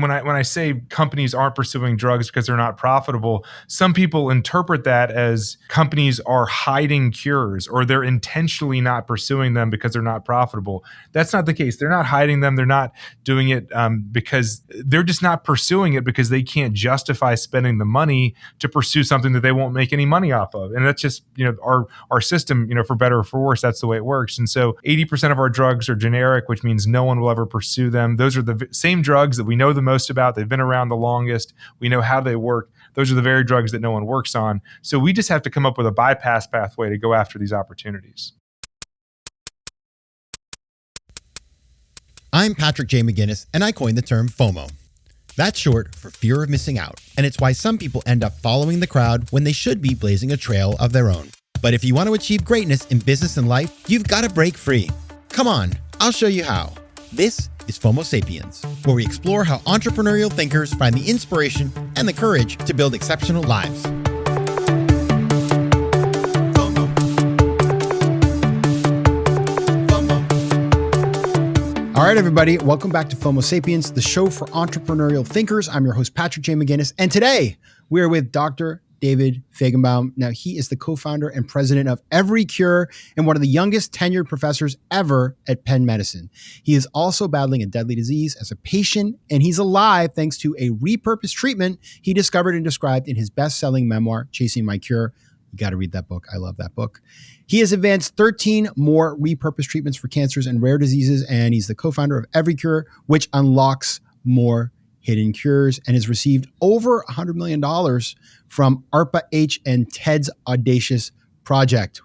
When I say companies aren't pursuing drugs because they're not profitable, some people interpret that as companies are hiding cures or they're intentionally not pursuing them because they're not profitable. That's not the case. They're not hiding them. They're not doing it because they're just not pursuing it because they can't justify spending the money to pursue something that they won't make any money off of. And that's just, our system, for better or for worse, that's the way it works. And so 80% of our drugs are generic, which means no one will ever pursue them. Those are the same drugs that we know the most about. They've been around the longest. We know how they work. Those are the very drugs that no one works on. So we just have to come up with a bypass pathway to go after these opportunities. I'm Patrick J. McGinnis, and I coined the term FOMO. That's short for fear of missing out, and it's why some people end up following the crowd when they should be blazing a trail of their own. But if you want to achieve greatness in business and life, you've got to break free. Come on, I'll show you how. This is FOMO Sapiens, where we explore how entrepreneurial thinkers find the inspiration and the courage to build exceptional lives. All right, everybody, welcome back to FOMO Sapiens, the show for entrepreneurial thinkers. I'm your host, Patrick J. McGinnis, and today we are with Dr. David Fajgenbaum. Now, he is the co-founder and president of Every Cure and one of the youngest tenured professors ever at Penn Medicine. He is also battling a deadly disease as a patient, and he's alive thanks to a repurposed treatment he discovered and described in his best-selling memoir, Chasing My Cure. You got to read that book. I love that book. He has advanced 13 more repurposed treatments for cancers and rare diseases, and he's the co-founder of Every Cure, which unlocks more hidden cures, and has received over $100 million from ARPA-H and TED's Audacious Project.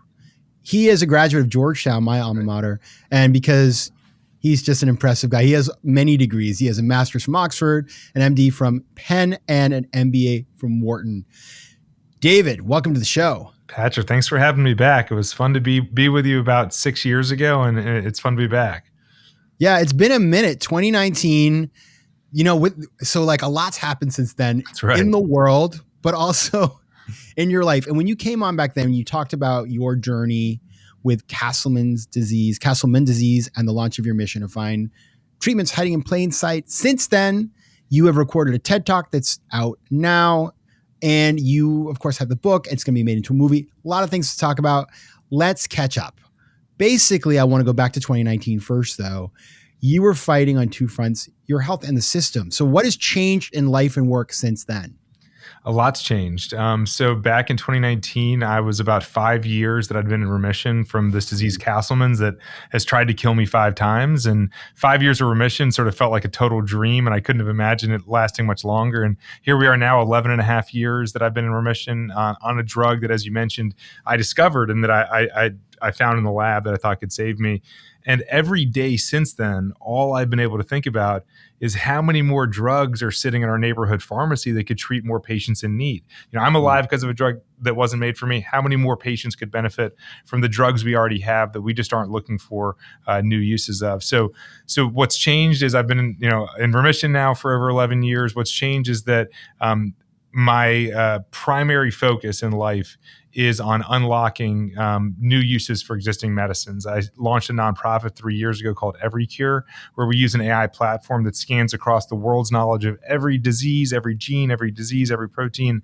He is a graduate of Georgetown, my alma mater, and because he's just an impressive guy, he has many degrees. He has a master's from Oxford, an MD from Penn, and an MBA from Wharton. David, welcome to the show. Patrick, thanks for having me back. It was fun to be with you about 6 years ago, and it's fun to be back. Yeah, it's been a minute. 2019, so like a lot's happened since then. That's right. In the world, but also in your life. And when you came on back then, you talked about your journey with Castleman disease, and the launch of your mission to find treatments hiding in plain sight. Since then, you have recorded a TED Talk that's out now. And you, of course, have the book. It's going to be made into a movie. A lot of things to talk about. Let's catch up. Basically, I want to go back to 2019 first, though. You were fighting on two fronts, your health and the system. So what has changed in life and work since then? A lot's changed. So back in 2019, I was about 5 years that I'd been in remission from this disease, Castleman's, that has tried to kill me 5 times. And 5 years of remission sort of felt like a total dream, and I couldn't have imagined it lasting much longer. And here we are now, 11 and a half years that I've been in remission on a drug that, as you mentioned, I discovered and that I found in the lab that I thought could save me. And every day since then, all I've been able to think about is how many more drugs are sitting in our neighborhood pharmacy that could treat more patients in need. I'm alive because of a drug that wasn't made for me. How many more patients could benefit from the drugs we already have that we just aren't looking for new uses of? So what's changed is I've been in remission now for over 11 years. What's changed is that my primary focus in life is on unlocking new uses for existing medicines. I launched a nonprofit 3 years ago called Every Cure, where we use an AI platform that scans across the world's knowledge of every disease, every gene, every disease, every protein,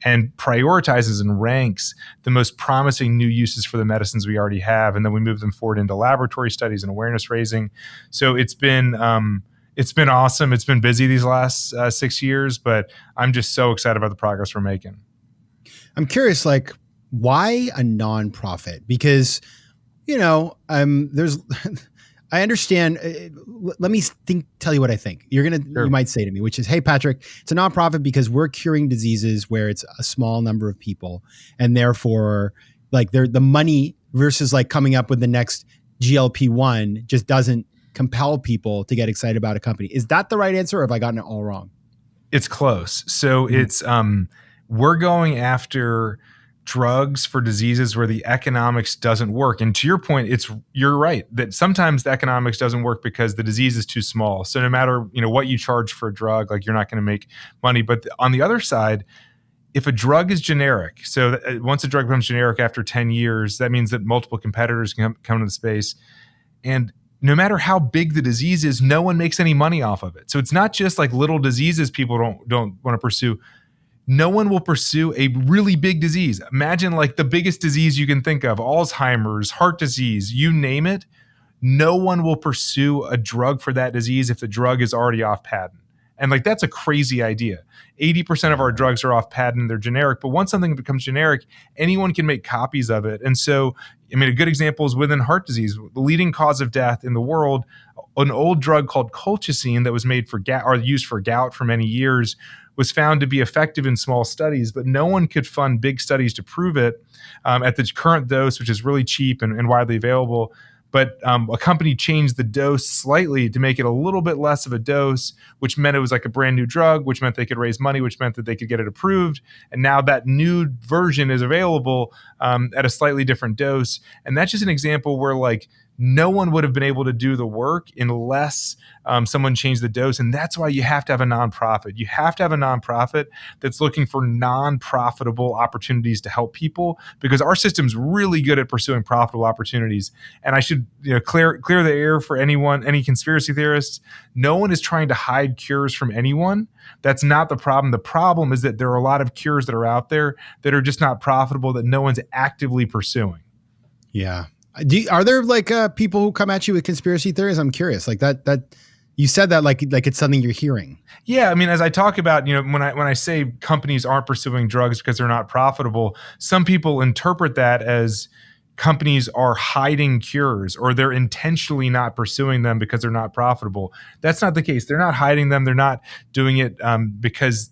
and prioritizes and ranks the most promising new uses for the medicines we already have. And then we move them forward into laboratory studies and awareness raising. So it's been awesome. It's been busy these last 6 years, but I'm just so excited about the progress we're making. I'm curious, why a nonprofit? Because, there's, I understand. Let me tell you what I think. Sure. You might say to me, which is, hey, Patrick, it's a nonprofit because we're curing diseases where it's a small number of people. And therefore, the money versus coming up with the next GLP-1 just doesn't compel people to get excited about a company. Is that the right answer, or have I gotten it all wrong? It's close. So it's, we're going after drugs for diseases where the economics doesn't work. And to your point, you're right that sometimes the economics doesn't work because the disease is too small. So no matter, what you charge for a drug, you're not going to make money. But on the other side, if a drug is generic, so once a drug becomes generic after 10 years, that means that multiple competitors can come into the space. And no matter how big the disease is, no one makes any money off of it. So it's not just like little diseases people don't want to pursue. No one will pursue a really big disease. Imagine like the biggest disease you can think of, Alzheimer's, heart disease, you name it. No one will pursue a drug for that disease if the drug is already off patent. And like, that's a crazy idea. 80% of our drugs are off patent, they're generic, but once something becomes generic, anyone can make copies of it. And so, I mean, a good example is within heart disease, the leading cause of death in the world, an old drug called colchicine that was made for gout or used for gout for many years was found to be effective in small studies, but no one could fund big studies to prove it at the current dose, which is really cheap and widely available. But a company changed the dose slightly to make it a little bit less of a dose, which meant it was like a brand new drug, which meant they could raise money, which meant that they could get it approved. And now that new version is available at a slightly different dose. And that's just an example where like no one would have been able to do the work unless someone changed the dose. And that's why you have to have a nonprofit. You have to have a nonprofit that's looking for non-profitable opportunities to help people, because our system's really good at pursuing profitable opportunities. And I should clear the air for any conspiracy theorists. No one is trying to hide cures from anyone. That's not the problem. The problem is that there are a lot of cures that are out there that are just not profitable, that no one's actively pursuing. Yeah. Are there like people who come at you with conspiracy theories? I'm curious. Like that you said that like it's something you're hearing. Yeah, I mean, as I talk about, when I say companies aren't pursuing drugs because they're not profitable, some people interpret that as companies are hiding cures or they're intentionally not pursuing them because they're not profitable. That's not the case. They're not hiding them. They're not doing it because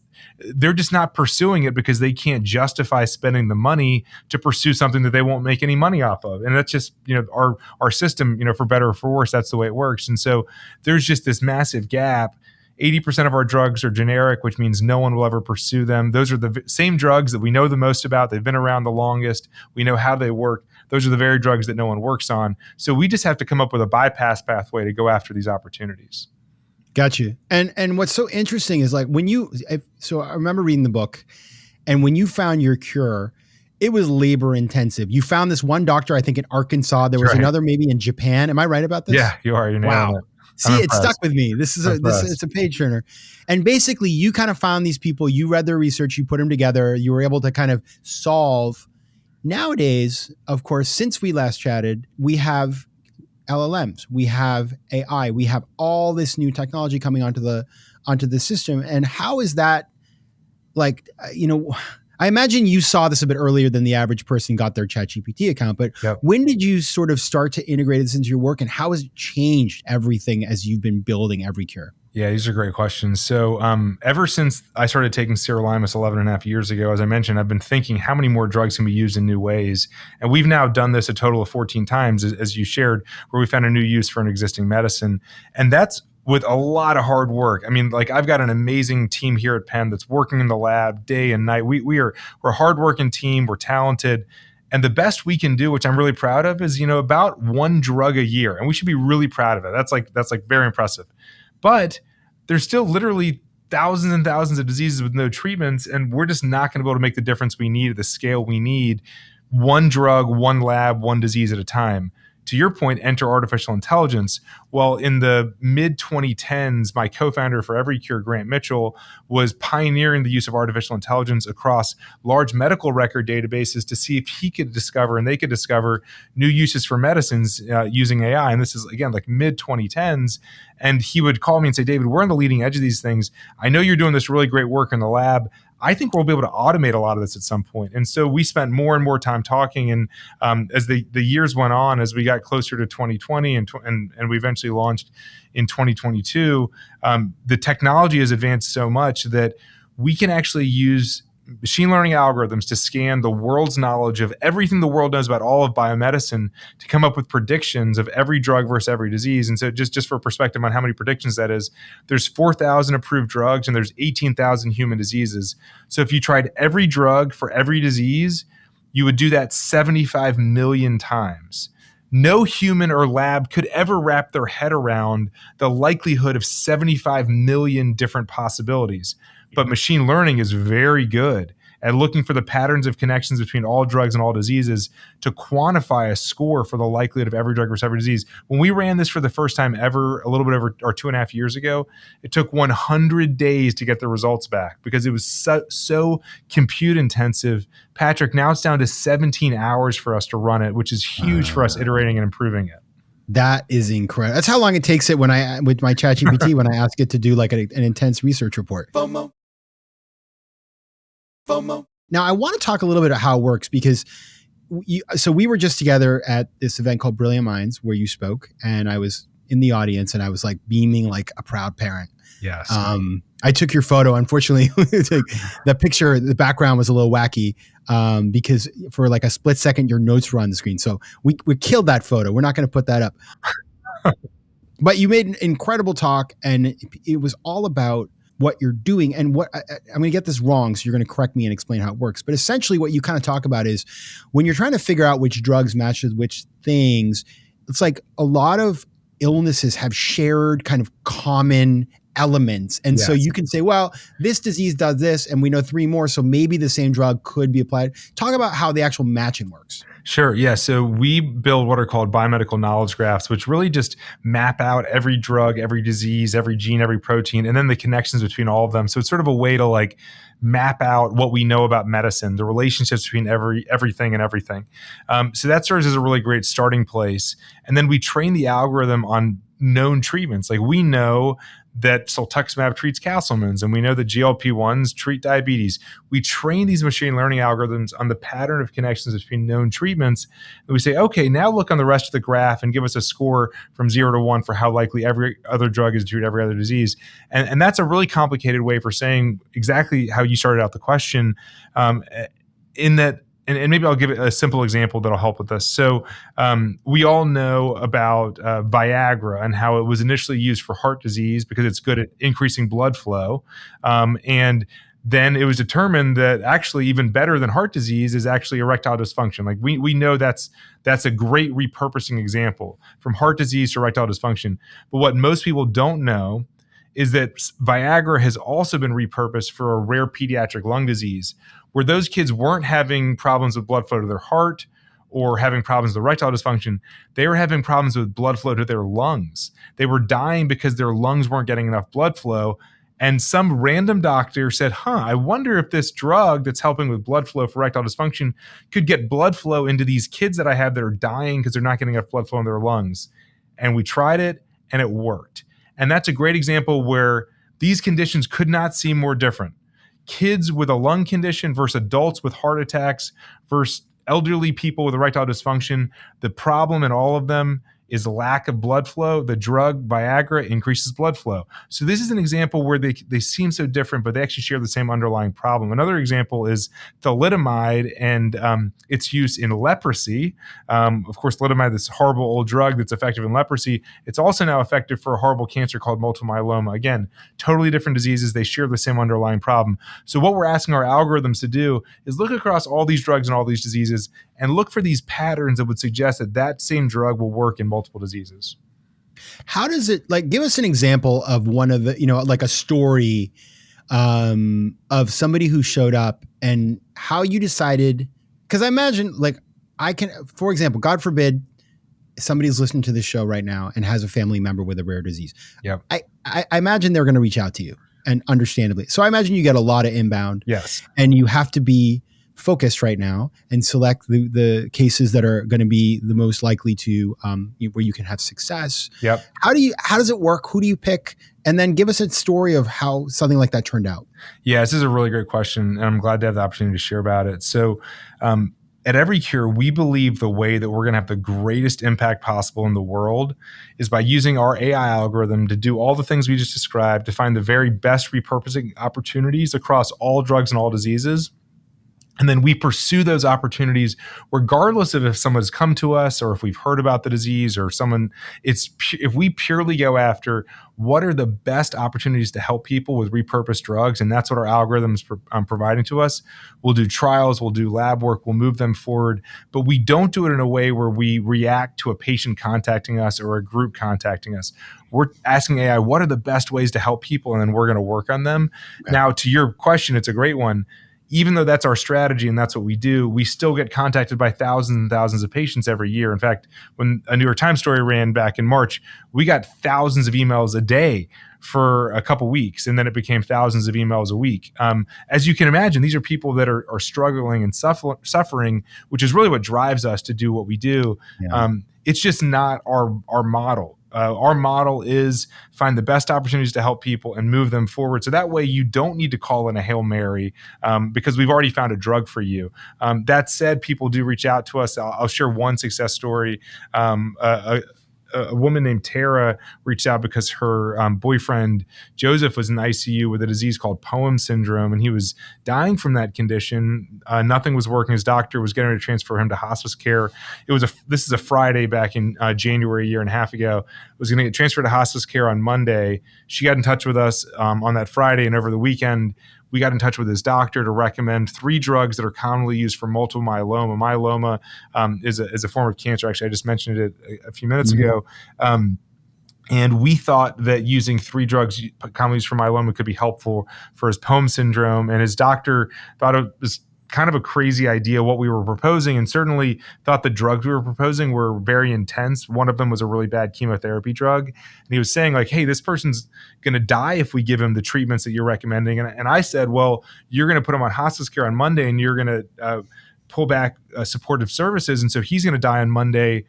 they're just not pursuing it because they can't justify spending the money to pursue something that they won't make any money off of. And that's just, our system, for better or for worse, that's the way it works. And so there's just this massive gap. 80% of our drugs are generic, which means no one will ever pursue them. Those are the same drugs that we know the most about. They've been around the longest. We know how they work. Those are the very drugs that no one works on. So we just have to come up with a bypass pathway to go after these opportunities. Got you. And what's so interesting is like so I remember reading the book, and when you found your cure, it was labor intensive. You found this one doctor, I think in Arkansas. There was another maybe in Japan. Am I right about this? Yeah, you are. You're nailing it. See, it stuck with me. It's a page turner. And basically you kind of found these people, you read their research, you put them together, you were able to kind of solve. Nowadays, of course, since we last chatted, we have LLMs, we have AI, we have all this new technology coming onto the system. And how is that like, I imagine you saw this a bit earlier than the average person got their ChatGPT account, but When did you sort of start to integrate this into your work, and how has it changed everything as you've been building EveryCure? Yeah, these are great questions. So ever since I started taking sirolimus 11 and a half years ago, as I mentioned, I've been thinking how many more drugs can be used in new ways. And we've now done this a total of 14 times, as you shared, where we found a new use for an existing medicine. And that's with a lot of hard work. I mean, like I've got an amazing team here at Penn that's working in the lab day and night. We're a hardworking team. We're talented. And the best we can do, which I'm really proud of, is, about one drug a year. And we should be really proud of it. That's like very impressive. But there's still literally thousands and thousands of diseases with no treatments, and we're just not going to be able to make the difference we need at the scale we need. One drug, one lab, one disease at a time. To your point, enter artificial intelligence. Well, in the mid-2010s, my co-founder for EveryCure, Grant Mitchell, was pioneering the use of artificial intelligence across large medical record databases to see if he could discover and they could discover new uses for medicines using AI. And this is, again, like mid-2010s. And he would call me and say, David, we're on the leading edge of these things. I know you're doing this really great work in the lab. I think we'll be able to automate a lot of this at some point. And so we spent more and more time talking. And as the years went on, as we got closer to 2020 and we eventually launched in 2022, the technology has advanced so much that we can actually use machine learning algorithms to scan the world's knowledge of everything the world knows about all of biomedicine to come up with predictions of every drug versus every disease. And so just for perspective on how many predictions that is, there's 4,000 approved drugs and there's 18,000 human diseases. So if you tried every drug for every disease, you would do that 75 million times. No human or lab could ever wrap their head around the likelihood of 75 million different possibilities. But machine learning is very good at looking for the patterns of connections between all drugs and all diseases to quantify a score for the likelihood of every drug versus every disease. When we ran this for the first time ever, a little bit over or 2.5 years ago, it took 100 days to get the results back because it was so compute intensive. Patrick, now it's down to 17 hours for us to run it, which is huge for us iterating and improving it. That is incredible. That's how long it takes it with my ChatGPT when I ask it to do like an intense research report. FOMO. Now I want to talk a little bit about how it works because so we were just together at this event called Brilliant Minds where you spoke, and I was in the audience and I was like beaming like a proud parent. Yes. I took your photo. Unfortunately, the picture, the background was a little wacky because for like a split second, your notes were on the screen. So we killed that photo. We're not going to put that up. But you made an incredible talk, and it was all about what you're doing. And what I'm going to get this wrong, so you're going to correct me and explain how it works. But essentially, what you kind of talk about is when you're trying to figure out which drugs match with which things, it's like a lot of illnesses have shared kind of common elements. And so you can say, well, this disease does this, and we know 3 more, so maybe the same drug could be applied. Talk about how the actual matching works. Sure. Yeah. So we build what are called biomedical knowledge graphs, which really just map out every drug, every disease, every gene, every protein, and then the connections between all of them. So it's sort of a way to like map out what we know about medicine, the relationships between everything and everything. So that serves as a really great starting place. And then we train the algorithm on known treatments. Like we know that siltuximab treats Castleman's, and we know that GLP-1s treat diabetes. We train these machine learning algorithms on the pattern of connections between known treatments. And we say, okay, now look on the rest of the graph and give us a score from 0 to 1 for how likely every other drug is to treat every other disease. And that's a really complicated way for saying exactly how you started out the question, in that. And maybe I'll give it a simple example that'll help with this. So we all know about Viagra and how it was initially used for heart disease because it's good at increasing blood flow. And then it was determined that actually even better than heart disease is actually erectile dysfunction. Like we know that's a great repurposing example from heart disease to erectile dysfunction. But what most people don't know is that Viagra has also been repurposed for a rare pediatric lung disease where those kids weren't having problems with blood flow to their heart or having problems with erectile dysfunction. They were having problems with blood flow to their lungs. They were dying because their lungs weren't getting enough blood flow. And some random doctor said, I wonder if this drug that's helping with blood flow for erectile dysfunction could get blood flow into these kids that I have that are dying because they're not getting enough blood flow in their lungs. And we tried it and it worked. And that's a great example where these conditions could not seem more different. Kids with a lung condition versus adults with heart attacks versus elderly people with erectile dysfunction. The problem in all of them is lack of blood flow. The drug Viagra increases blood flow. So this is an example where they seem so different, but they actually share the same underlying problem. Another example is thalidomide and its use in leprosy. Of course, thalidomide, this horrible old drug that's effective in leprosy. It's also now effective for a horrible cancer called multiple myeloma. Again, totally different diseases. They share the same underlying problem. So what we're asking our algorithms to do is look across all these drugs and all these diseases and look for these patterns that would suggest that that same drug will work in multiple diseases. How does it, like, give us an example of one of the, like a story of somebody who showed up and how you decided, because I imagine for example, God forbid, somebody's listening to this show right now and has a family member with a rare disease. Yep. I imagine they're going to reach out to you, and understandably. So I imagine you get a lot of inbound. Yes. And you have to be focused right now and select the cases that are going to be the most likely to where you can have success. Yep. How does it work? Who do you pick? And then give us a story of how something like that turned out. Yeah, this is a really great question, and I'm glad to have the opportunity to share about it. So at Every Cure, we believe the way that we're going to have the greatest impact possible in the world is by using our AI algorithm to do all the things we just described, to find the very best repurposing opportunities across all drugs and all diseases. And then we pursue those opportunities regardless of if someone's come to us or if we've heard about the disease or if we purely go after what are the best opportunities to help people with repurposed drugs, and that's what our algorithm's providing to us. We'll do trials, we'll do lab work, we'll move them forward, but we don't do it in a way where we react to a patient contacting us or a group contacting us. We're asking AI, what are the best ways to help people? And then we're going to work on them. Okay. Now, to your question, it's a great one. even though that's our strategy and that's what we do, we still get contacted by thousands and thousands of patients every year. In fact, when a New York Times story ran back in March, we got thousands of emails a day for a couple weeks, and then it became thousands of emails a week. As you can imagine, these are people that are struggling and suffering, which is really what drives us to do what we do. Yeah. It's just not our model. Our model is find the best opportunities to help people and move them forward. So that way you don't need to call in a Hail Mary because we've already found a drug for you. That said, people do reach out to us. I'll share one success story. A woman named Tara reached out because her boyfriend Joseph was in the ICU with a disease called POEM syndrome, and he was dying from that condition. Nothing was working. His doctor was getting ready to transfer him to hospice care. This is a Friday back in January, a year and a half ago. Was going to get transferred to hospice care on Monday. She got in touch with us on that Friday, and over the weekend, we got in touch with his doctor to recommend 3 drugs that are commonly used for multiple myeloma. Myeloma is a form of cancer. Actually, I just mentioned it a few minutes ago. And we thought that using 3 drugs commonly used for myeloma could be helpful for his POEM syndrome. And his doctor thought it was kind of a crazy idea what we were proposing, and certainly thought the drugs we were proposing were very intense. One of them was a really bad chemotherapy drug. And he was saying like, hey, this person's going to die if we give him the treatments that you're recommending. And I said, well, you're going to put him on hospice care on Monday, and you're going to pull back supportive services. And so he's going to die on Monday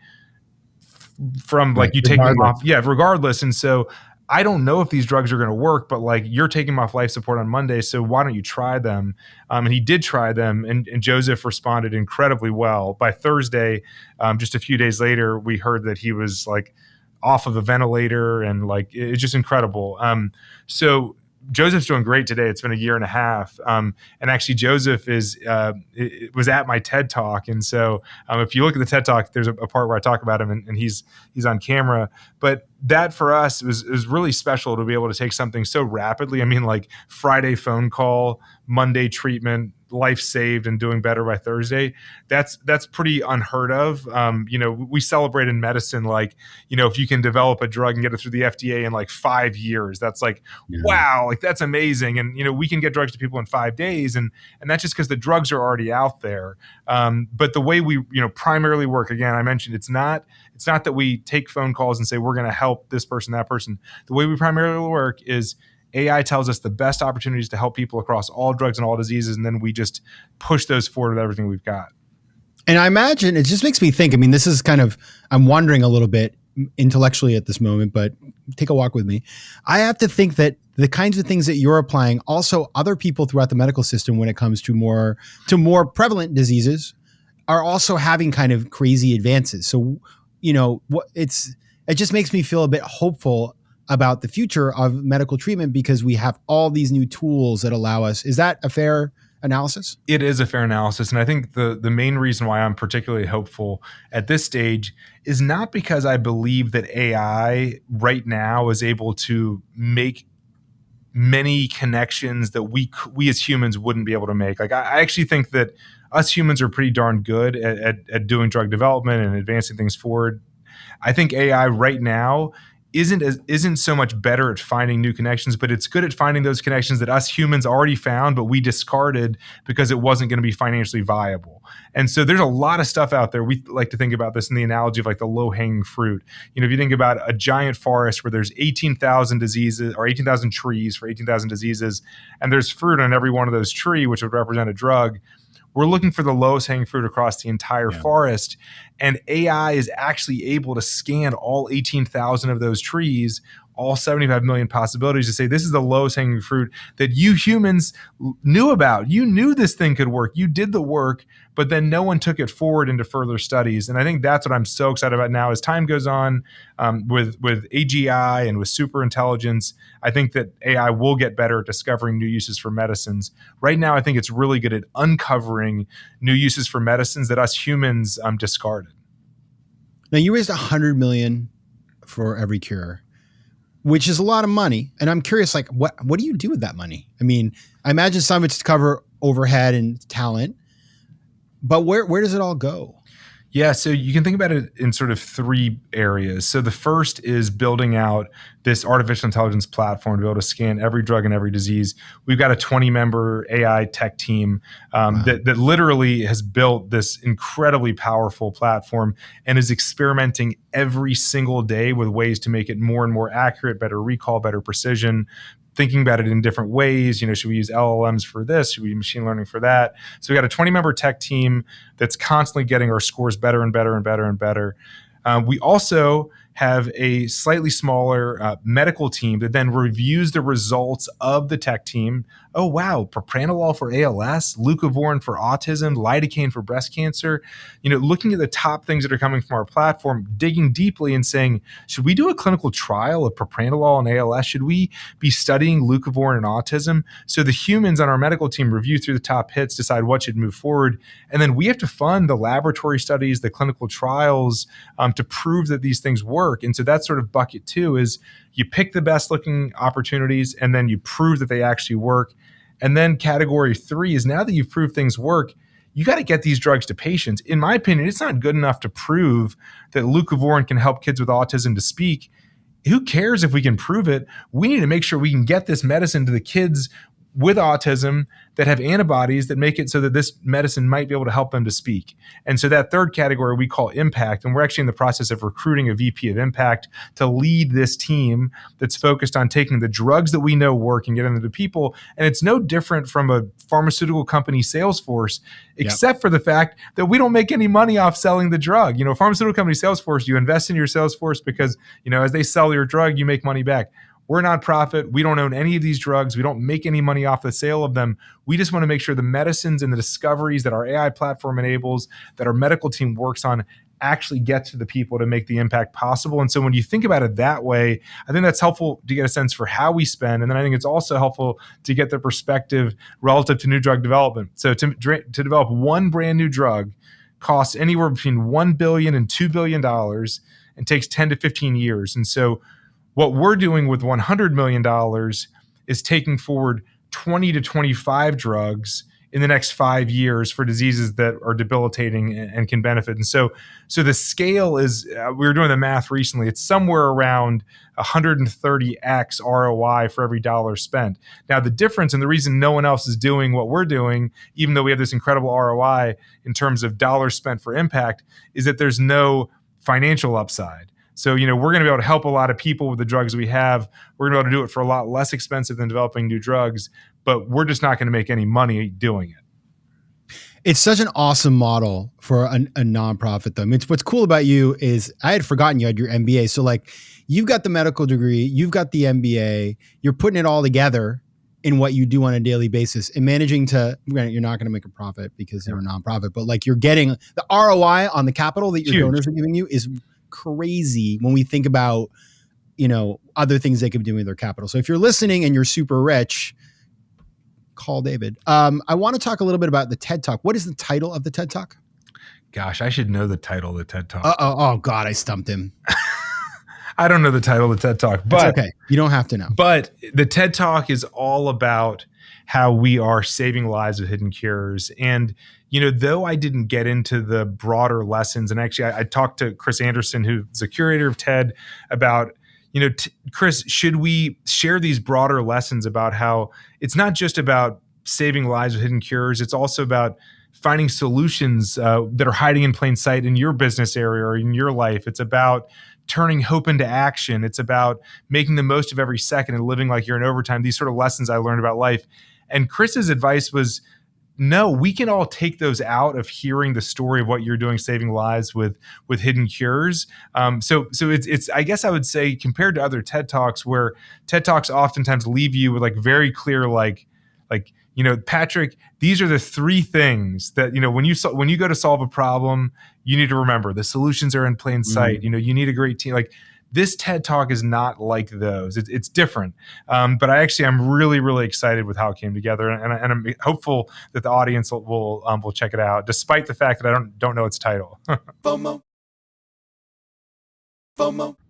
from like you taking him off. Yeah, regardless. And so I don't know if these drugs are going to work, but like you're taking him off life support on Monday, so why don't you try them? And he did try them, and Joseph responded incredibly well. By Thursday, just a few days later, we heard that he was like off of a ventilator, and like it's just incredible. So Joseph's doing great today. It's been a year and a half. And actually Joseph was at my TED Talk. And so if you look at the TED Talk, there's a part where I talk about him, and he's on camera. But that for us was really special to be able to take something so rapidly. I mean, like Friday phone call, Monday treatment, life saved, and doing better by Thursday. That's pretty unheard of. We celebrate in medicine, like, if you can develop a drug and get it through the FDA in like 5 years, that's like, wow, like that's amazing. And, we can get drugs to people in 5 days, and that's just because the drugs are already out there. But the way we, primarily work, again, I mentioned, it's not that we take phone calls and say, we're going to help this person, that person. The way we primarily work is AI tells us the best opportunities to help people across all drugs and all diseases, and then we just push those forward with everything we've got. And I imagine it just makes me think, this is kind of, I'm wondering a little bit intellectually at this moment, but take a walk with me. I have to think that the kinds of things that you're applying, also other people throughout the medical system when it comes to more prevalent diseases, are also having kind of crazy advances. So, it just makes me feel a bit hopeful about the future of medical treatment because we have all these new tools that allow us. Is that a fair analysis? It is a fair analysis. And I think the main reason why I'm particularly hopeful at this stage is not because I believe that AI right now is able to make many connections that we as humans wouldn't be able to make. Like I actually think that us humans are pretty darn good at doing drug development and advancing things forward. I think AI right now isn't so much better at finding new connections, but it's good at finding those connections that us humans already found, but we discarded because it wasn't going to be financially viable. And so there's a lot of stuff out there. We like to think about this in the analogy of like the low-hanging fruit. If you think about a giant forest where there's 18,000 diseases or 18,000 trees for 18,000 diseases, and there's fruit on every one of those trees, which would represent a drug. We're looking for the lowest hanging fruit across the entire forest. And AI is actually able to scan all 18,000 of those trees, all 75 million possibilities, to say, this is the lowest hanging fruit that you humans knew about. You knew this thing could work. You did the work, but then no one took it forward into further studies. And I think that's what I'm so excited about now. As time goes on with AGI and with super intelligence, I think that AI will get better at discovering new uses for medicines. Right now, I think it's really good at uncovering new uses for medicines that us humans discarded. Now, you raised $100 million for Every Cure, which is a lot of money. And I'm curious, like, what do you do with that money? I imagine some of it's to cover overhead and talent, but where does it all go? Yeah, so you can think about it in sort of three areas. So the first is building out this artificial intelligence platform to be able to scan every drug and every disease. We've got a 20-member AI tech team Wow. that literally has built this incredibly powerful platform and is experimenting every single day with ways to make it more and more accurate, better recall, better precision, thinking about it in different ways. Should we use LLMs for this? Should we use machine learning for that? So we got a 20-member tech team that's constantly getting our scores better and better and better and better. We also have a slightly smaller medical team that then reviews the results of the tech team. Oh, wow, propranolol for ALS, leucovorin for autism, lidocaine for breast cancer. Looking at the top things that are coming from our platform, digging deeply and saying, should we do a clinical trial of propranolol and ALS? Should we be studying leucovorin and autism? So the humans on our medical team review through the top hits, decide what should move forward. And then we have to fund the laboratory studies, the clinical trials to prove that these things work. And so that's sort of bucket two is you pick the best looking opportunities and then you prove that they actually work. And then category three is now that you've proved things work, you got to get these drugs to patients. In my opinion, it's not good enough to prove that leucovorin can help kids with autism to speak. Who cares if we can prove it? We need to make sure we can get this medicine to the kids with autism that have antibodies that make it so that this medicine might be able to help them to speak. And so that third category we call impact. And we're actually in the process of recruiting a VP of impact to lead this team that's focused on taking the drugs that we know work and getting them to people. And it's no different from a pharmaceutical company sales force, except for the fact that we don't make any money off selling the drug. Pharmaceutical company sales force, you invest in your sales force because, as they sell your drug, you make money back. We're a nonprofit. We don't own any of these drugs. We don't make any money off the sale of them. We just want to make sure the medicines and the discoveries that our AI platform enables, that our medical team works on, actually get to the people to make the impact possible. And so when you think about it that way, I think that's helpful to get a sense for how we spend. And then I think it's also helpful to get the perspective relative to new drug development. So to develop one brand new drug costs anywhere between $1 billion and $2 billion and takes 10 to 15 years. And so what we're doing with $100 million is taking forward 20 to 25 drugs in the next 5 years for diseases that are debilitating and can benefit. And so the scale is, we were doing the math recently, it's somewhere around 130x ROI for every dollar spent. Now, the difference and the reason no one else is doing what we're doing, even though we have this incredible ROI in terms of dollars spent for impact, is that there's no financial upside. So, we're going to be able to help a lot of people with the drugs we have. We're going to be able to do it for a lot less expensive than developing new drugs, but we're just not going to make any money doing it. It's such an awesome model for a nonprofit, though. I mean, what's cool about you is I had forgotten you had your MBA. So, you've got the medical degree, you've got the MBA, you're putting it all together in what you do on a daily basis and managing to, you're not going to make a profit because you're a nonprofit, but you're getting the ROI on the capital that your donors are giving you is crazy when we think about, other things they could be doing with their capital. So if you're listening and you're super rich, call David. I want to talk a little bit about the TED Talk. What is the title of the TED Talk? Gosh, I should know the title of the TED Talk. Oh God, I stumped him. I don't know the title of the TED Talk, but it's okay. You don't have to know. But the TED Talk is all about how we are saving lives with hidden cures. And, though I didn't get into the broader lessons, and actually I talked to Chris Anderson, who's the curator of TED, about, Chris, should we share these broader lessons about how it's not just about saving lives with hidden cures, it's also about finding solutions that are hiding in plain sight in your business area or in your life. It's about turning hope into action. It's about making the most of every second and living like you're in overtime. These sort of lessons I learned about life. And Chris's advice was, no, we can all take those out of hearing the story of what you're doing, saving lives with hidden cures. So it's I guess I would say compared to other TED Talks, where TED Talks oftentimes leave you with very clear Patrick, these are the three things that when you go to solve a problem, you need to remember the solutions are in plain sight. You need a great team. This TED Talk is not like those. It's different. But I'm really, really excited with how it came together. And I'm hopeful that the audience will check it out, despite the fact that I don't know its title. FOMO.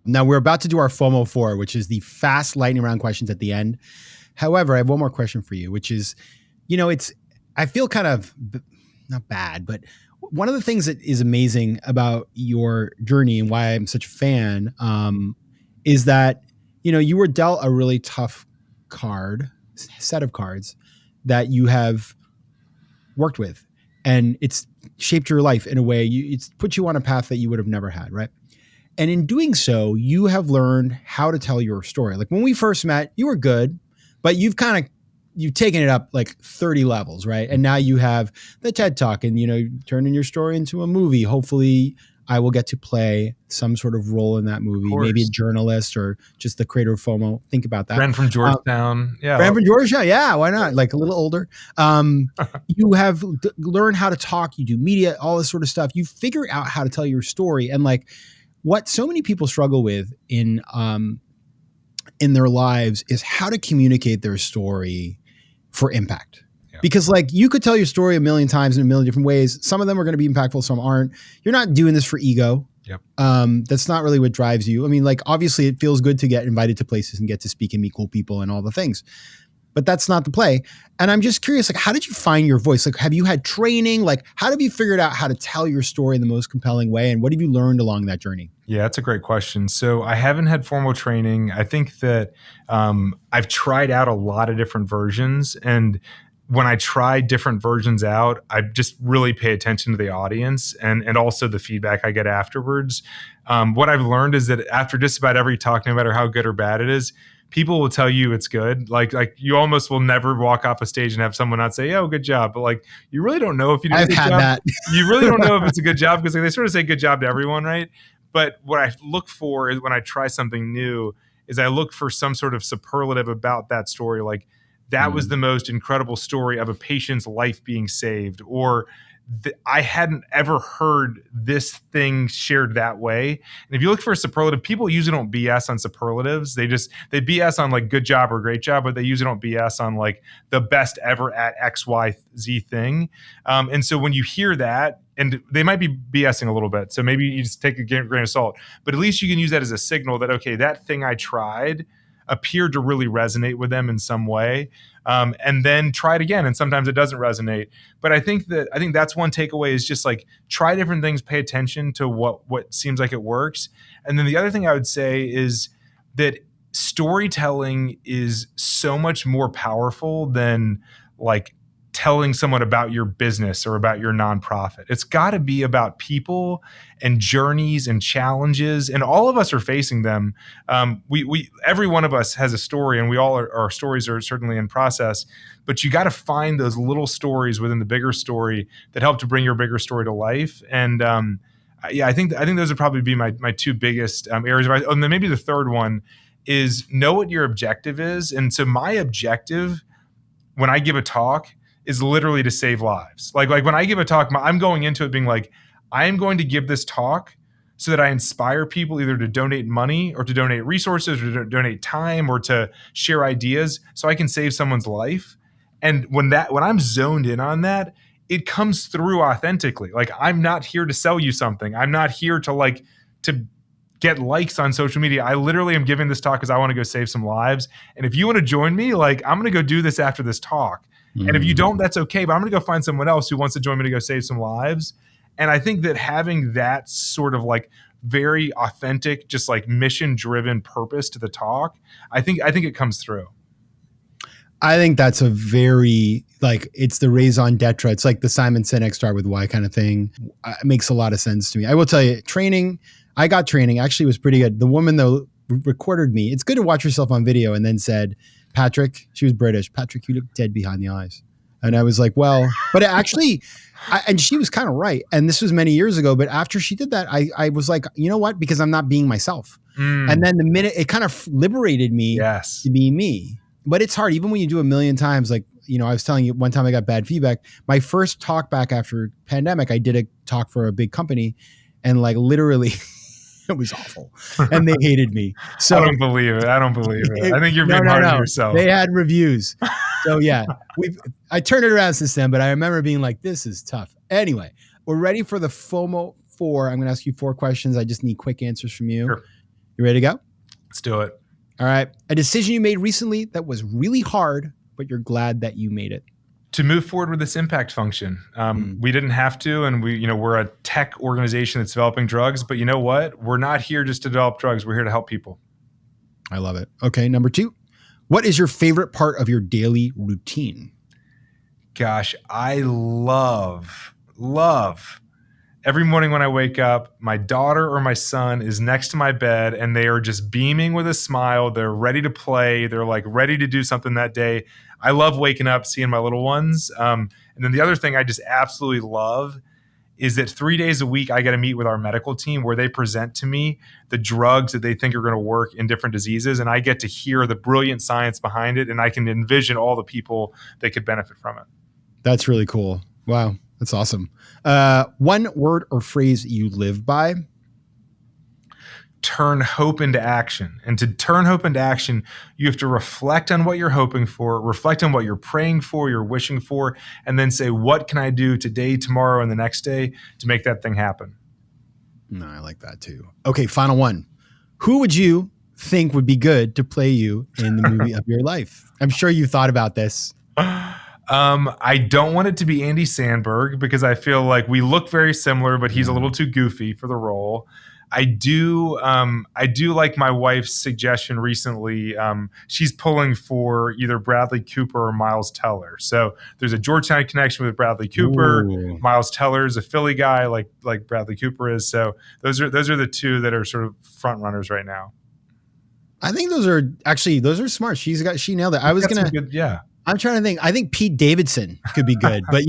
Now we're about to do our FOMO 4, which is the fast lightning round questions at the end. However, I have one more question for you, which is, I feel kind of not bad, but One of the things that is amazing about your journey and why I'm such a fan is that, you were dealt a really tough set of cards that you have worked with, and it's shaped your life in a way. It's put you on a path that you would have never had, right? And in doing so, you have learned how to tell your story. Like when we first met, you were good, but you've taken it up like 30 levels, right? And now you have the TED Talk and, turning your story into a movie. Hopefully I will get to play some sort of role in that movie, maybe a journalist or just the creator of FOMO. Think about that. Friend from Georgetown. Friend from Georgetown. Yeah, why not? Like a little older. You have learned how to talk. You do media, all this sort of stuff. You figure out how to tell your story. And like what so many people struggle with in their lives is how to communicate their story for impact. Yeah. Because like you could tell your story a million times in a million different ways. Some of them are going to be impactful, some aren't. You're not doing this for ego. Yep. That's not really what drives you. I mean, like obviously it feels good to get invited to places and get to speak and meet cool people and all the things, but that's not the play. And I'm just curious, like, how did you find your voice? Like, have you had training? Like, how have you figured out how to tell your story in the most compelling way? And what have you learned along that journey? Yeah, that's a great question. So I haven't had formal training. I think that I've tried out a lot of different versions. And when I try different versions out, I just really pay attention to the audience and also the feedback I get afterwards. What I've learned is that after just about every talk, no matter how good or bad it is, people will tell you it's good. Like you almost will never walk off a stage and have someone not say, "Oh, good job." But like, you really don't know if you do a good job. That. You really don't know if it's a good job because like, they sort of say good job to everyone, right? But what I look for is when I try something new is I look for some sort of superlative about that story. Like that was the most incredible story of a patient's life being saved, or I hadn't ever heard this thing shared that way. And if you look for a superlative, people usually don't BS on superlatives. They BS on like good job or great job, but they usually don't BS on like the best ever at X, Y, Z thing. And so when you hear that, and they might be BSing a little bit, so maybe you just take a grain of salt, but at least you can use that as a signal that, okay, that thing I tried appeared to really resonate with them in some way. And then try it again. And sometimes it doesn't resonate. But I think that's one takeaway is just like try different things, pay attention to what seems like it works. And then the other thing I would say is that storytelling is so much more powerful than like telling someone about your business or about your nonprofit. It's got to be about people and journeys and challenges, and all of us are facing them. We every one of us has a story, and we all our stories are certainly in process. But you got to find those little stories within the bigger story that help to bring your bigger story to life. And I think those would probably be my two biggest areas of advice. And then maybe the third one is know what your objective is. And so my objective when I give a talk is literally to save lives. Like when I give a talk, I'm going into it being like, I am going to give this talk so that I inspire people either to donate money or to donate resources or to donate time or to share ideas so I can save someone's life. And when I'm zoned in on that, it comes through authentically. Like I'm not here to sell you something. I'm not here to get likes on social media. I literally am giving this talk because I want to go save some lives. And if you want to join me, like I'm going to go do this after this talk. And if you don't, that's okay. But I'm going to go find someone else who wants to join me to go save some lives. And I think that having that sort of like very authentic, just like mission driven purpose to the talk, I think it comes through. I think that's a very it's the raison d'etre. It's like the Simon Sinek start with why kind of thing. It makes a lot of sense to me. I will tell you, I got training actually was pretty good. The woman though recorded me. It's good to watch yourself on video and then said, Patrick, she was British. Patrick, you look dead behind the eyes. And I was like, well, but actually, and she was kind of right. And this was many years ago. But after she did that, I was like, you know what? Because I'm not being myself. And then the minute it kind of liberated me to be me. But it's hard. Even when you do a million times, I was telling you one time I got bad feedback. My first talk back after pandemic, I did a talk for a big company and literally it was awful. And they hated me. So I don't believe it. I think you're being hard on yourself. They had reviews. So yeah, I turned it around since then, but I remember being like, this is tough. Anyway, we're ready for the FOMO 4. I'm going to ask you 4 questions. I just need quick answers from you. Sure. You ready to go? Let's do it. All right. A decision you made recently that was really hard, but you're glad that you made it. To move forward with this impact function. We didn't have to, and we're a tech organization that's developing drugs, but you know what? We're not here just to develop drugs. We're here to help people. I love it. Okay, number 2. What is your favorite part of your daily routine? Gosh, I love every morning when I wake up, my daughter or my son is next to my bed and they are just beaming with a smile. They're ready to play. They're like ready to do something that day. I love waking up, seeing my little ones. And then the other thing I just absolutely love is that 3 days a week, I get to meet with our medical team where they present to me the drugs that they think are going to work in different diseases. And I get to hear the brilliant science behind it. And I can envision all the people that could benefit from it. That's really cool. Wow. That's awesome. One word or phrase you live by? Turn hope into action. And to turn hope into action, you have to reflect on what you're hoping for, reflect on what you're praying for, you're wishing for, and then say, what can I do today, tomorrow, and the next day to make that thing happen? No, I like that too. Okay, final one. Who would you think would be good to play you in the movie of your life? I'm sure you thought about this. I don't want it to be Andy Samberg because I feel like we look very similar, but he's a little too goofy for the role. I do like my wife's suggestion recently. She's pulling for either Bradley Cooper or Miles Teller. So there's a Georgetown connection with Bradley Cooper. Ooh. Miles Teller is a Philly guy like Bradley Cooper is. So those are the two that are sort of front runners right now. I think those are smart. She nailed it. I'm trying to think. I think Pete Davidson could be good, but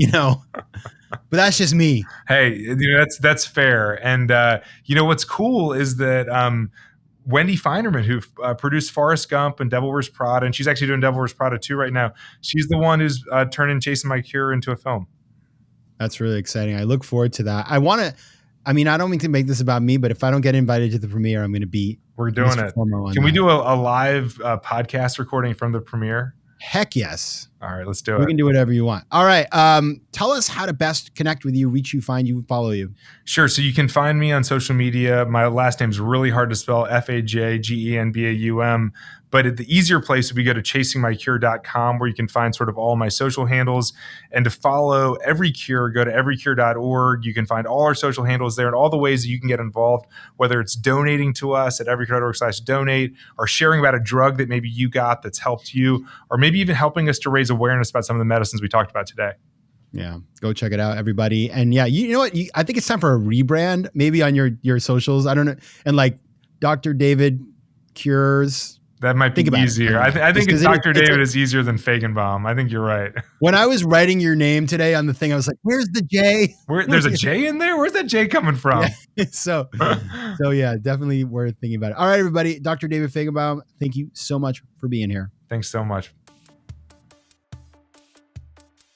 but that's just me. Hey, that's fair. And what's cool is that Wendy Feinerman, who produced Forrest Gump and Devil Wears Prada, and she's actually doing Devil Wears Prada 2 right now. She's the one who's turning Chasing My Cure into a film. That's really exciting. I look forward to that. I don't mean to make this about me, but if I don't get invited to the premiere, I'm going to be. We're doing it. Can we do a live podcast recording from the premiere? Heck yes. All right, let's do it. We can do whatever you want. All right. Tell us how to best connect with you, reach you, find you, follow you. Sure. So you can find me on social media. My last name's really hard to spell, Fajgenbaum. But the easier place would be go to chasingmycure.com where you can find sort of all my social handles. And to follow Every Cure, go to everycure.org. You can find all our social handles there and all the ways that you can get involved, whether it's donating to us at everycure.org/donate or sharing about a drug that maybe you got that's helped you, or maybe even helping us to raise awareness about some of the medicines we talked about today. Yeah, go check it out, everybody. And yeah, you know what? I think it's time for a rebrand, maybe on your socials. I don't know. And like Dr. David Cures. That might be easier. I think Dr. David is easier than Fajgenbaum. I think you're right. When I was writing your name today on the thing, I was like, where's the J? There's a J in there? Where's that J coming from? Yeah. So yeah, definitely worth thinking about it. All right, everybody. Dr. David Fajgenbaum, thank you so much for being here. Thanks so much.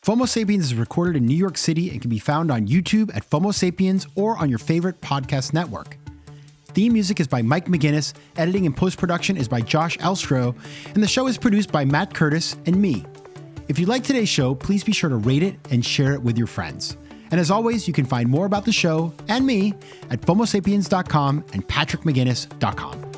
FOMO Sapiens is recorded in New York City and can be found on YouTube at FOMO Sapiens or on your favorite podcast network. Theme music is by Mike McGinnis, editing and post-production is by Josh Elstro, and the show is produced by Matt Curtis and me. If you like today's show, please be sure to rate it and share it with your friends. And as always, you can find more about the show and me at FOMOSapiens.com and PatrickMcGinnis.com.